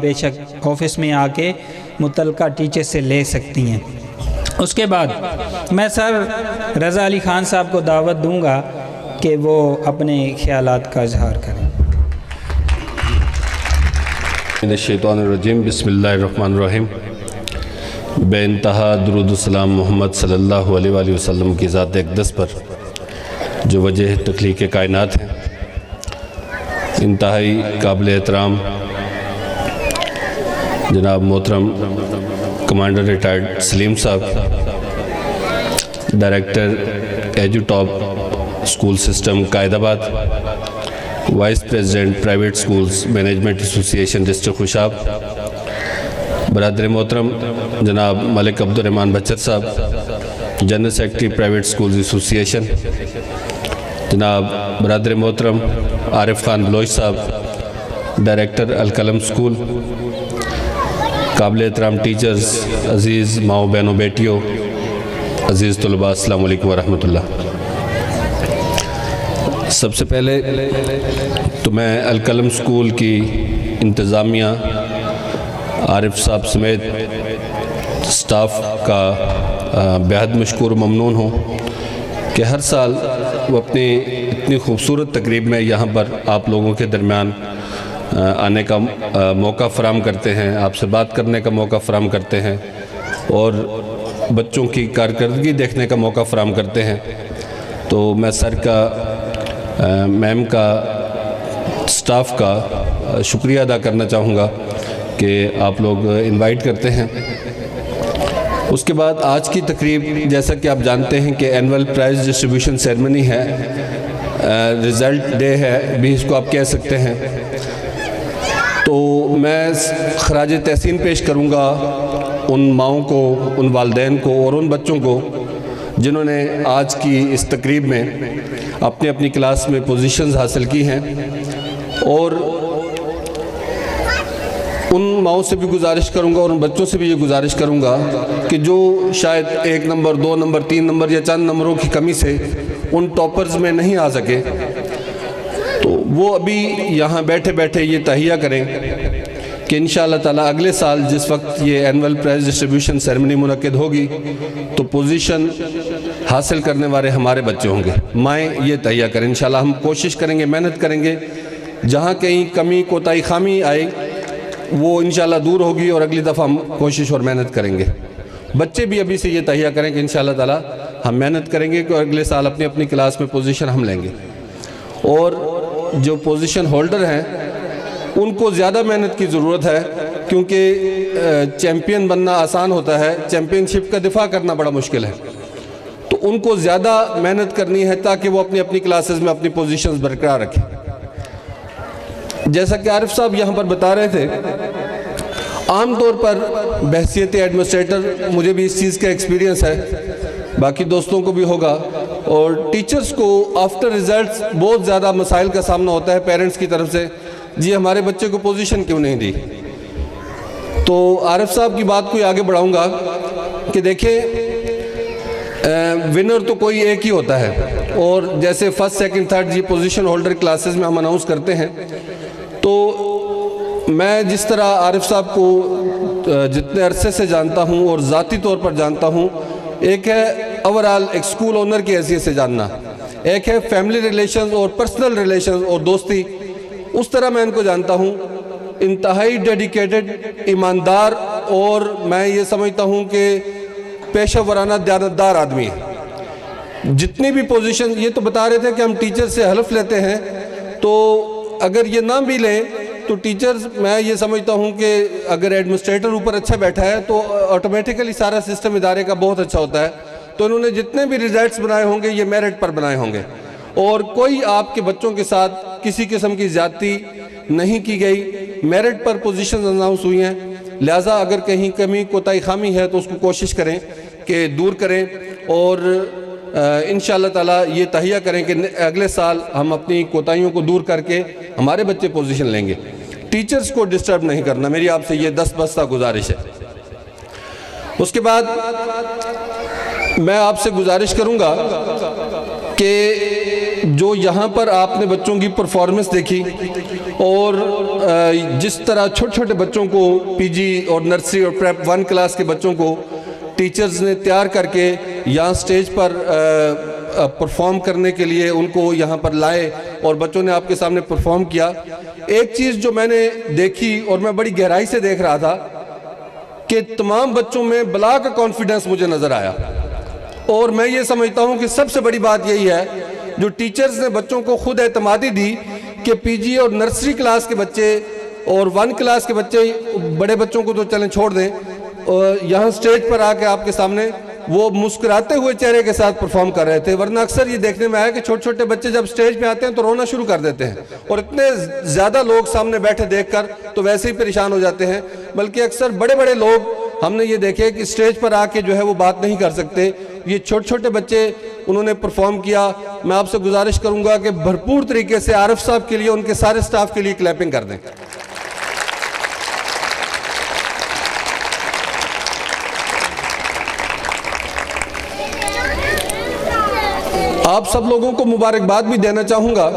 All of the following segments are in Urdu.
بے شک آفس میں آ کے متعلقہ ٹیچر سے لے سکتی ہیں۔ اس کے بعد میں سر رضا علی خان صاحب کو دعوت دوں گا کہ وہ اپنے خیالات کا اظہار کریں۔ من الشیطان الرجیم، بسم اللہ الرحمن الرحیم۔ بے انتہا درود السلام محمد صلی اللہ علیہ وآلہ وسلم کی ذات اقدس پر جو وجہ تخلیق کائنات ہیں، انتہائی قابل احترام جناب محترم کمانڈر ریٹائرڈ سلیم صاحب، ڈائریکٹر ایجو ٹاپ اسکول سسٹم قائد آباد، vice president private schools management ایسوسی ایشن ڈسٹرکٹ خوشاب، برادر محترم جناب ملک عبدالرحمن بچت صاحب، جنرل سیکرٹری پرائیویٹ سکولز ایسوسی ایشن، جناب برادر محترم عارف خان بلوچ صاحب، ڈائریکٹر القلم سکول، قابل احترام ٹیچرز، عزیز ماؤں بہنوں بیٹیوں، عزیز طلباء، السلام علیکم ورحمۃ اللہ۔ سب سے پہلے تو میں القلم سکول کی انتظامیہ، عارف صاحب سمیت سٹاف کا بہت مشکور و ممنون ہوں کہ ہر سال وہ اپنی اتنی خوبصورت تقریب میں یہاں پر آپ لوگوں کے درمیان آنے کا موقع فراہم کرتے ہیں، آپ سے بات کرنے کا موقع فراہم کرتے ہیں اور بچوں کی کارکردگی دیکھنے کا موقع فراہم کرتے ہیں۔ تو میں سر کا، میم کا، سٹاف کا شکریہ ادا کرنا چاہوں گا کہ آپ لوگ انوائٹ کرتے ہیں۔ اس کے بعد آج کی تقریب، جیسا کہ آپ جانتے ہیں کہ اینول پرائز ڈسٹریبیوشن سیرمنی ہے، رزلٹ ڈے ہے بھی اس کو آپ کہہ سکتے ہیں۔ تو میں خراج تحسین پیش کروں گا ان ماؤں کو، ان والدین کو اور ان بچوں کو جنہوں نے آج کی اس تقریب میں اپنی اپنی کلاس میں پوزیشنز حاصل کی ہیں، اور ان ماؤں سے بھی گزارش کروں گا اور ان بچوں سے بھی یہ گزارش کروں گا کہ جو شاید 1 نمبر 2 نمبر 3 نمبر یا چند نمبروں کی کمی سے ان ٹاپرز میں نہیں آ سکے، تو وہ ابھی یہاں بیٹھے بیٹھے یہ تہیہ کریں کہ انشاءاللہ تعالیٰ اگلے سال جس وقت یہ اینول پرائز ڈسٹریبیوشن سیرمنی منعقد ہوگی تو پوزیشن حاصل کرنے والے ہمارے بچے ہوں گے۔ مائیں یہ تہیہ کریں، انشاءاللہ ہم کوشش کریں گے، محنت کریں گے، جہاں کہیں کمی کوتاہی خامی آئے وہ انشاءاللہ دور ہوگی اور اگلی دفعہ ہم کوشش اور محنت کریں گے۔ بچے بھی ابھی سے یہ تہیہ کریں کہ انشاءاللہ تعالیٰ ہم محنت کریں گے کہ اگلے سال اپنی اپنی کلاس میں پوزیشن ہم لیں گے، اور جو پوزیشن ہولڈر ہیں ان کو زیادہ محنت کی ضرورت ہے، کیونکہ چیمپئن بننا آسان ہوتا ہے، چیمپئن شپ کا دفاع کرنا بڑا مشکل ہے، تو ان کو زیادہ محنت کرنی ہے تاکہ وہ اپنی اپنی کلاسز میں اپنی پوزیشنز برقرار رکھیں۔ جیسا کہ عارف صاحب یہاں پر بتا رہے تھے، عام طور پر بحیثیت ایڈمنسٹریٹر مجھے بھی اس چیز کا ایکسپیرینس ہے، باقی دوستوں کو بھی ہوگا، اور ٹیچرز کو آفٹر ریزلٹس بہت زیادہ مسائل کا سامنا ہوتا ہے پیرنٹس کی طرف سے، جی ہمارے بچے کو پوزیشن کیوں نہیں دی۔ تو عارف صاحب کی بات کو آگے بڑھاؤں گا کہ دیکھیں، ونر تو کوئی ایک ہی ہوتا ہے، اور جیسے فرسٹ سیکنڈ تھرڈ جی پوزیشن ہولڈر کلاسز میں ہم اناؤنس کرتے ہیں، تو میں جس طرح عارف صاحب کو جتنے عرصے سے جانتا ہوں اور ذاتی طور پر جانتا ہوں، ایک ہے اوورال ایک سکول اونر کی حیثیت سے جاننا، ایک ہے فیملی ریلیشنز اور پرسنل ریلیشنز اور دوستی، اس طرح میں ان کو جانتا ہوں۔ انتہائی ڈیڈیکیٹڈ، ایماندار، اور میں یہ سمجھتا ہوں کہ پیشہ ورانہ دیانتدار آدمی ہے۔ جتنی بھی پوزیشن، یہ تو بتا رہے تھے کہ ہم ٹیچر سے حلف لیتے ہیں، تو اگر یہ نہ بھی لیں تو ٹیچرز، میں یہ سمجھتا ہوں کہ اگر ایڈمنسٹریٹر اوپر اچھا بیٹھا ہے تو آٹومیٹیکلی سارا سسٹم ادارے کا بہت اچھا ہوتا ہے۔ تو انہوں نے جتنے بھی ریزلٹس بنائے ہوں گے یہ میرٹ پر بنائے ہوں گے، اور کوئی آپ کے بچوں کے ساتھ کسی قسم کی زیادتی نہیں کی گئی، میرٹ پر پوزیشنز اناؤنس ہوئی ہیں، لہٰذا اگر کہیں کمی کوتاہی خامی ہے تو اس کو کوشش کریں کہ دور کریں، اور انشاءاللہ تعالیٰ یہ تہیہ کریں کہ اگلے سال ہم اپنی کوتاہیوں کو دور کر کے ہمارے بچے پوزیشن لیں گے۔ ٹیچرز کو ڈسٹرب نہیں کرنا، میری آپ سے یہ دستبستہ گزارش ہے۔ اس کے بعد میں آپ سے گزارش کروں گا کہ جو یہاں پر آپ نے بچوں کی پرفارمنس دیکھی اور جس طرح چھوٹے چھوٹے بچوں کو پی جی اور نرسری اور پریپ 1 کلاس کے بچوں کو ٹیچرز نے تیار کر کے یہاں سٹیج پر پرفارم کرنے کے لیے ان کو یہاں پر لائے اور بچوں نے آپ کے سامنے پرفارم کیا، ایک چیز جو میں نے دیکھی اور میں بڑی گہرائی سے دیکھ رہا تھا کہ تمام بچوں میں بلا کا کانفیڈنس مجھے نظر آیا، اور میں یہ سمجھتا ہوں کہ سب سے بڑی بات یہی ہے جو ٹیچرز نے بچوں کو خود اعتمادی دی کہ پی جی اور نرسری کلاس کے بچے اور 1 کلاس کے بچے، بڑے بچوں کو تو چلیں چھوڑ دیں، یہاں سٹیج پر آ کے آپ کے سامنے وہ مسکراتے ہوئے چہرے کے ساتھ پرفارم کر رہے تھے، ورنہ اکثر یہ دیکھنے میں آیا کہ چھوٹے چھوٹے بچے جب سٹیج پہ آتے ہیں تو رونا شروع کر دیتے ہیں، اور اتنے زیادہ لوگ سامنے بیٹھے دیکھ کر تو ویسے ہی پریشان ہو جاتے ہیں، بلکہ اکثر بڑے بڑے لوگ ہم نے یہ دیکھے کہ سٹیج پر آ کے جو ہے وہ بات نہیں کر سکتے، یہ چھوٹے چھوٹے بچے انہوں نے پرفارم کیا۔ میں آپ سے گزارش کروں گا کہ بھرپور طریقے سے عارف صاحب کے لیے، ان کے سارے سٹاف کے لیے کلیپنگ کر دیں۔ آپ سب لوگوں کو مبارکباد بھی دینا چاہوں گا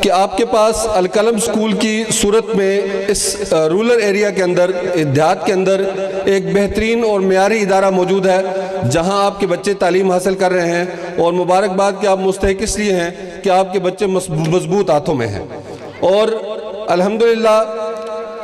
کہ آپ کے پاس القلم سکول کی صورت میں اس رورل ایریا کے اندر، دیہات کے اندر ایک بہترین اور معیاری ادارہ موجود ہے جہاں آپ کے بچے تعلیم حاصل کر رہے ہیں، اور مبارکباد کہ آپ مستحق اس لیے ہیں کہ آپ کے بچے مضبوط ہاتھوں میں ہیں، اور الحمدللہ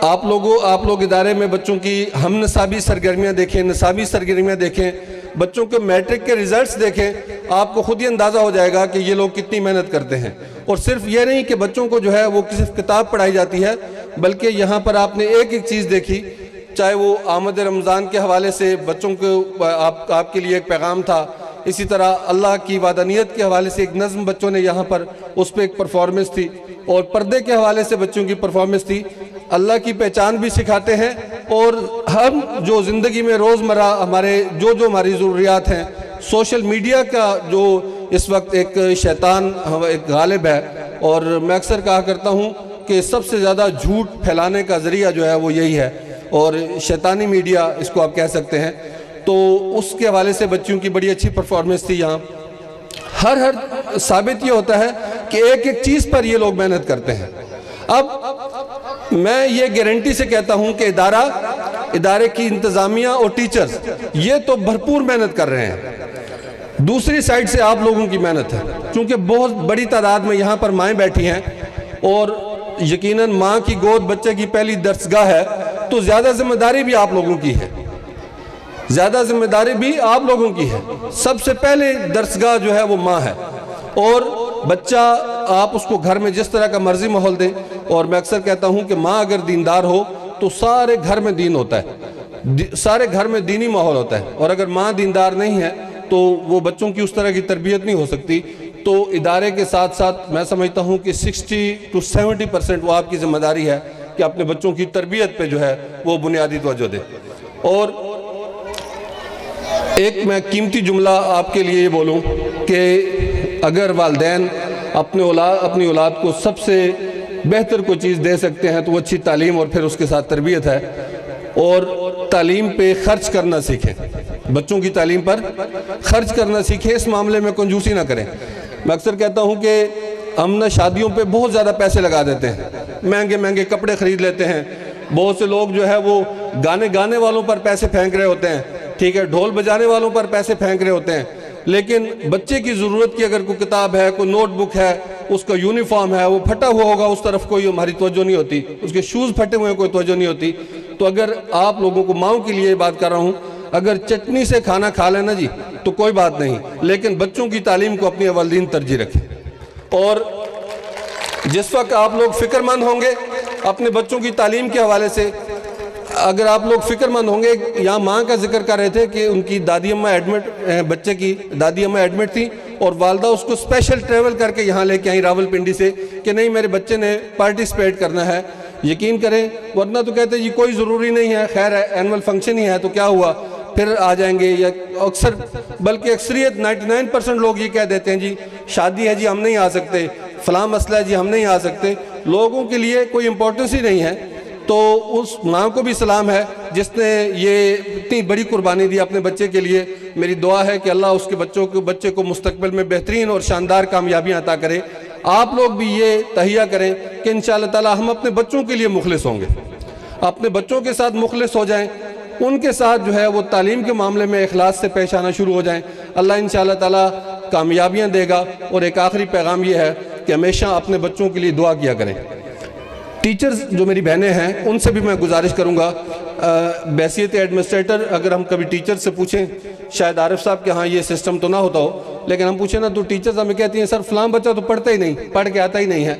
آپ لوگ ادارے میں بچوں کی ہم نصابی سرگرمیاں دیکھیں، نصابی سرگرمیاں دیکھیں، بچوں کے میٹرک کے ریزلٹس دیکھیں، آپ کو خود ہی اندازہ ہو جائے گا کہ یہ لوگ کتنی محنت کرتے ہیں، اور صرف یہ نہیں کہ بچوں کو جو ہے وہ صرف کتاب پڑھائی جاتی ہے، بلکہ یہاں پر آپ نے ایک ایک چیز دیکھی، چاہے وہ آمد رمضان کے حوالے سے بچوں کو آپ کے لیے ایک پیغام تھا، اسی طرح اللہ کی وحدانیت کے حوالے سے ایک نظم بچوں نے یہاں پر، اس پہ ایک پرفارمنس تھی، اور پردے کے حوالے سے بچوں کی پرفارمنس تھی۔ اللہ کی پہچان بھی سکھاتے ہیں، اور ہم جو زندگی میں روزمرہ ہمارے جو ہماری ضروریات ہیں، سوشل میڈیا کا جو اس وقت ایک شیطان ایک غالب ہے، اور میں اکثر کہا کرتا ہوں کہ سب سے زیادہ جھوٹ پھیلانے کا ذریعہ جو ہے وہ یہی ہے، اور شیطانی میڈیا اس کو آپ کہہ سکتے ہیں، تو اس کے حوالے سے بچوں کی بڑی اچھی پرفارمنس تھی یہاں۔ ہر ثابت یہ ہوتا ہے کہ ایک ایک چیز پر یہ لوگ محنت کرتے ہیں۔ اب میں یہ گارنٹی سے کہتا ہوں کہ ادارے کی انتظامیہ اور ٹیچرز یہ تو بھرپور محنت کر رہے ہیں، دوسری سائیڈ سے آپ لوگوں کی محنت ہے، چونکہ بہت بڑی تعداد میں یہاں پر مائیں بیٹھی ہیں، اور یقیناً ماں کی گود بچے کی پہلی درسگاہ ہے، تو زیادہ ذمہ داری بھی آپ لوگوں کی ہے، زیادہ ذمہ داری بھی آپ لوگوں کی ہے۔ سب سے پہلے درسگاہ جو ہے وہ ماں ہے، اور بچہ آپ اس کو گھر میں جس طرح کا مرضی ماحول دیں، اور میں اکثر کہتا ہوں کہ ماں اگر دیندار ہو تو سارے گھر میں دین ہوتا ہے، سارے گھر میں دینی ماحول ہوتا ہے، اور اگر ماں دیندار نہیں ہے تو وہ بچوں کی اس طرح کی تربیت نہیں ہو سکتی۔ تو ادارے کے ساتھ ساتھ میں سمجھتا ہوں کہ 60 to 70% وہ آپ کی ذمہ داری ہے کہ اپنے بچوں کی تربیت پہ جو ہے وہ بنیادی توجہ دے۔ اور ایک میں قیمتی جملہ آپ کے لیے یہ بولوں کہ اگر والدین اپنی اولاد کو سب سے بہتر کوئی چیز دے سکتے ہیں تو وہ اچھی تعلیم اور پھر اس کے ساتھ تربیت ہے، اور تعلیم پہ خرچ کرنا سیکھیں، بچوں کی تعلیم پر خرچ کرنا سیکھیں، اس معاملے میں کنجوسی نہ کریں۔ میں اکثر کہتا ہوں کہ ہم نہ شادیوں پہ بہت زیادہ پیسے لگا دیتے ہیں، مہنگے کپڑے خرید لیتے ہیں، بہت سے لوگ جو ہے وہ گانے والوں پر پیسے پھینک رہے ہوتے ہیں، ٹھیک ہے، ڈھول بجانے والوں پر پیسے پھینک رہے ہوتے ہیں، لیکن بچے کی ضرورت کی اگر کوئی کتاب ہے، کوئی نوٹ بک ہے، اس کا یونیفارم ہے، وہ پھٹا ہوا ہوگا، اس طرف کوئی ہماری توجہ نہیں ہوتی، اس کے شوز پھٹے ہوئے کوئی توجہ نہیں ہوتی۔ تو اگر آپ لوگوں کو ماؤں کے لیے بات کر رہا ہوں، اگر چٹنی سے کھانا کھا لینا جی تو کوئی بات نہیں، لیکن بچوں کی تعلیم کو اپنی اولین ترجیح رکھیں۔ اور جس وقت آپ لوگ فکر مند ہوں گے اپنے بچوں کی تعلیم کے حوالے سے، اگر آپ لوگ فکر مند ہوں گے، یہاں ماں کا ذکر کر رہے تھے کہ ان کی دادی اماں بچے کی دادی اماں ایڈمٹ تھیں، اور والدہ اس کو سپیشل ٹریول کر کے یہاں لے کے آئیں راول پنڈی سے کہ نہیں میرے بچے نے پارٹیسپیٹ کرنا ہے۔ یقین کریں ورنہ تو کہتے ہیں جی کوئی ضروری نہیں ہے، خیر ہے اینول فنکشن ہی ہے تو کیا ہوا، پھر آ جائیں گے، یا اکثر بلکہ اکثریت 99% لوگ یہ کہہ دیتے ہیں جی شادی ہے جی ہم نہیں آ سکتے، فلاں مسئلہ ہے جی ہم نہیں آ سکتے۔ لوگوں کے لیے کوئی امپورٹنس ہی نہیں ہے، تو اس ماں کو بھی سلام ہے جس نے یہ اتنی بڑی قربانی دی اپنے بچے کے لیے. میری دعا ہے کہ اللہ اس کے بچے کو مستقبل میں بہترین اور شاندار کامیابیاں عطا کرے. آپ لوگ بھی یہ تہیہ کریں کہ انشاءاللہ تعالی ہم اپنے بچوں کے لیے مخلص ہوں گے, اپنے بچوں کے ساتھ مخلص ہو جائیں, ان کے ساتھ جو ہے وہ تعلیم کے معاملے میں اخلاص سے پیش آنا شروع ہو جائیں. اللہ انشاءاللہ تعالی کامیابیاں دے گا. اور ایک آخری پیغام یہ ہے کہ ہمیشہ اپنے بچوں کے لیے دعا کیا کریں. ٹیچرز جو میری بہنیں ہیں ان سے بھی میں گزارش کروں گا, بحیثیت ایڈمنسٹریٹر اگر ہم کبھی ٹیچر سے پوچھیں, شاید عارف صاحب کے ہاں یہ سسٹم تو نہ ہوتا ہو, لیکن ہم پوچھیں نا تو ٹیچرز ہمیں کہتی ہیں سر فلاں بچہ تو پڑھتا ہی نہیں, پڑھ کے آتا ہی نہیں ہے,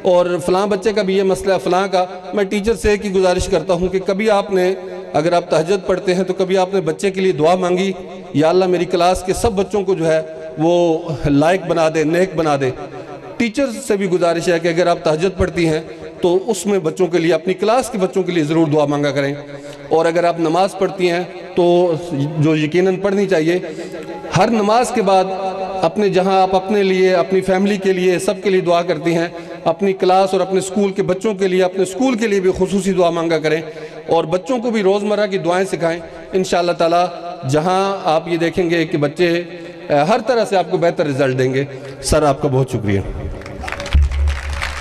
اور فلاں بچے کا بھی یہ مسئلہ ہے فلاں کا. میں ٹیچر سے ایک ہی گزارش کرتا ہوں کہ کبھی آپ نے, اگر آپ تہجد پڑھتے ہیں تو کبھی آپ نے بچے کے لیے دعا مانگی, یا اللہ میری کلاس کے سب بچوں کو جو ہے وہ لائق بنا دے, نیک بنا دے. ٹیچر سے بھی گزارش ہے کہ اگر آپ تہجد پڑھتی ہیں تو اس میں بچوں کے لیے, اپنی کلاس کے بچوں کے لیے ضرور دعا مانگا کریں. اور اگر آپ نماز پڑھتی ہیں تو جو یقیناً پڑھنی چاہیے, ہر نماز کے بعد اپنے, جہاں آپ اپنے لیے, اپنی فیملی کے لیے, سب کے لیے دعا کرتی ہیں, اپنی کلاس اور اپنے اسکول کے بچوں کے لیے, اپنے اسکول کے لیے بھی خصوصی دعا مانگا کریں. اور بچوں کو بھی روزمرہ کی دعائیں سکھائیں. انشاءاللہ تعالی جہاں آپ یہ دیکھیں گے کہ بچے ہر طرح سے آپ کو بہتر رزلٹ دیں گے. سر آپ کا بہت شکریہ.